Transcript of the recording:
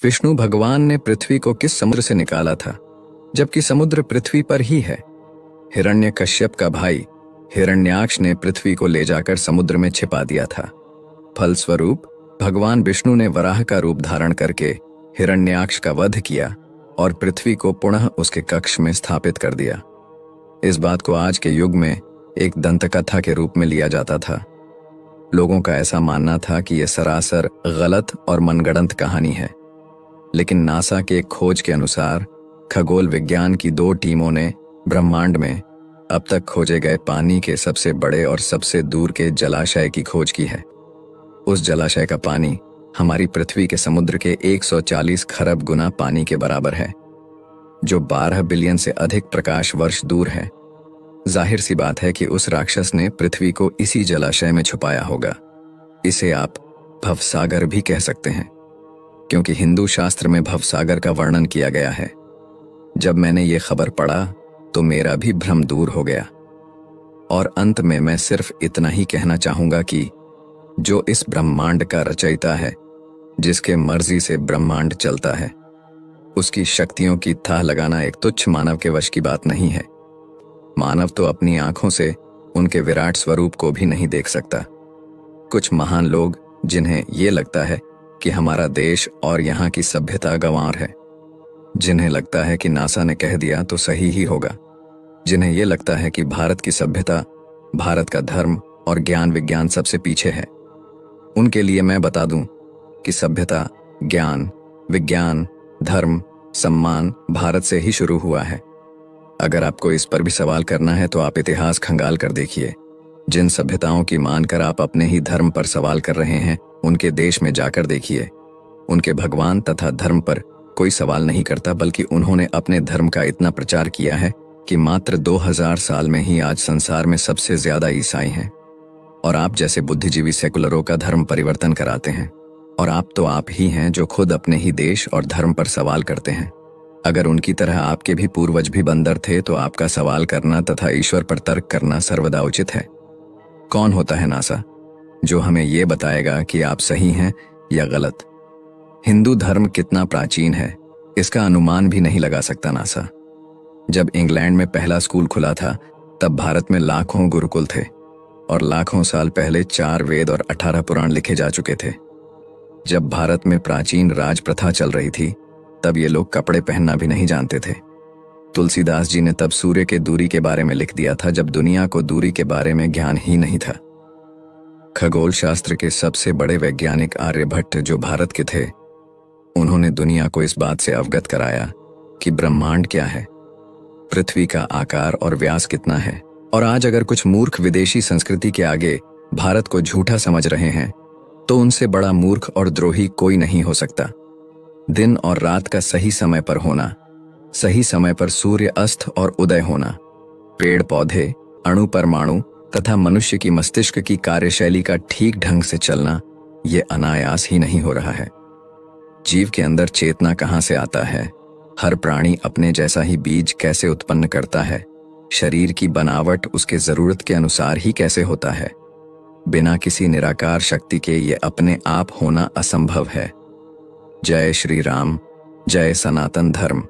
विष्णु भगवान ने पृथ्वी को किस समुद्र से निकाला था, जबकि समुद्र पृथ्वी पर ही है? हिरण्यकश्यप का भाई हिरण्याक्ष ने पृथ्वी को ले जाकर समुद्र में छिपा दिया था। फलस्वरूप भगवान विष्णु ने वराह का रूप धारण करके हिरण्याक्ष का वध किया और पृथ्वी को पुनः उसके कक्ष में स्थापित कर दिया। इस बात को आज के युग में एक दंतकथा के रूप में लिया जाता था। लोगों का ऐसा मानना था कि यह सरासर गलत और मनगढ़ंत कहानी है, लेकिन नासा के एक खोज के अनुसार खगोल विज्ञान की 2 टीमों ने ब्रह्मांड में अब तक खोजे गए पानी के सबसे बड़े और सबसे दूर के जलाशय की खोज की है। उस जलाशय का पानी हमारी पृथ्वी के समुद्र के 140 खरब गुना पानी के बराबर है, जो 12 बिलियन से अधिक प्रकाश वर्ष दूर है। जाहिर सी बात है कि उस राक्षस ने पृथ्वी को इसी जलाशय में छुपाया होगा। इसे आप भवसागर भी कह सकते हैं, क्योंकि हिंदू शास्त्र में भवसागर का वर्णन किया गया है। जब मैंने ये खबर पढ़ा तो मेरा भी भ्रम दूर हो गया। और अंत में मैं सिर्फ इतना ही कहना चाहूंगा कि जो इस ब्रह्मांड का रचयिता है, जिसके मर्जी से ब्रह्मांड चलता है, उसकी शक्तियों की थाह लगाना एक तुच्छ मानव के वश की बात नहीं है। मानव तो अपनी आंखों से उनके विराट स्वरूप को भी नहीं देख सकता। कुछ महान लोग, जिन्हें ये लगता है कि हमारा देश और यहाँ की सभ्यता गंवार है, जिन्हें लगता है कि नासा ने कह दिया तो सही ही होगा, जिन्हें यह लगता है कि भारत की सभ्यता, भारत का धर्म और ज्ञान विज्ञान सबसे पीछे है, उनके लिए मैं बता दूं कि सभ्यता, ज्ञान, विज्ञान, धर्म, सम्मान भारत से ही शुरू हुआ है। अगर आपको इस पर भी सवाल करना है तो आप इतिहास खंगाल कर देखिए। जिन सभ्यताओं की मानकर आप अपने ही धर्म पर सवाल कर रहे हैं, उनके देश में जाकर देखिए। उनके भगवान तथा धर्म पर कोई सवाल नहीं करता, बल्कि उन्होंने अपने धर्म का इतना प्रचार किया है कि मात्र 2000 साल में ही आज संसार में सबसे ज्यादा ईसाई हैं। और आप जैसे बुद्धिजीवी सेकुलरों का धर्म परिवर्तन कराते हैं। और आप ही हैं जो खुद अपने ही देश और धर्म पर सवाल करते हैं। अगर उनकी तरह आपके भी पूर्वज भी बंदर थे तो आपका सवाल करना तथा ईश्वर पर तर्क करना सर्वदा उचित है। कौन होता है नासा, जो हमें ये बताएगा कि आप सही हैं या गलत? हिंदू धर्म कितना प्राचीन है, इसका अनुमान भी नहीं लगा सकता नासा। जब इंग्लैंड में पहला स्कूल खुला था, तब भारत में लाखों गुरुकुल थे और लाखों साल पहले 4 वेद और 18 पुराण लिखे जा चुके थे। जब भारत में प्राचीन राज प्रथा चल रही थी, तब ये लोग कपड़े पहनना भी नहीं जानते थे। तुलसीदास जी ने तब सूर्य के दूरी के बारे में लिख दिया था, जब दुनिया को दूरी के बारे में ज्ञान ही नहीं था। खगोल शास्त्र के सबसे बड़े वैज्ञानिक आर्यभट्ट, जो भारत के थे, उन्होंने दुनिया को इस बात से अवगत कराया कि ब्रह्मांड क्या है, पृथ्वी का आकार और व्यास कितना है। और आज अगर कुछ मूर्ख विदेशी संस्कृति के आगे भारत को झूठा समझ रहे हैं, तो उनसे बड़ा मूर्ख और द्रोही कोई नहीं हो सकता। दिन और रात का सही समय पर होना, सही समय पर सूर्य अस्त और उदय होना, पेड़ पौधे, अणु परमाणु तथा मनुष्य की मस्तिष्क की कार्यशैली का ठीक ढंग से चलना, ये अनायास ही नहीं हो रहा है। जीव के अंदर चेतना कहाँ से आता है, हर प्राणी अपने जैसा ही बीज कैसे उत्पन्न करता है, शरीर की बनावट उसके जरूरत के अनुसार ही कैसे होता है, बिना किसी निराकार शक्ति के ये अपने आप होना असंभव है। जय श्री राम, जय सनातन धर्म।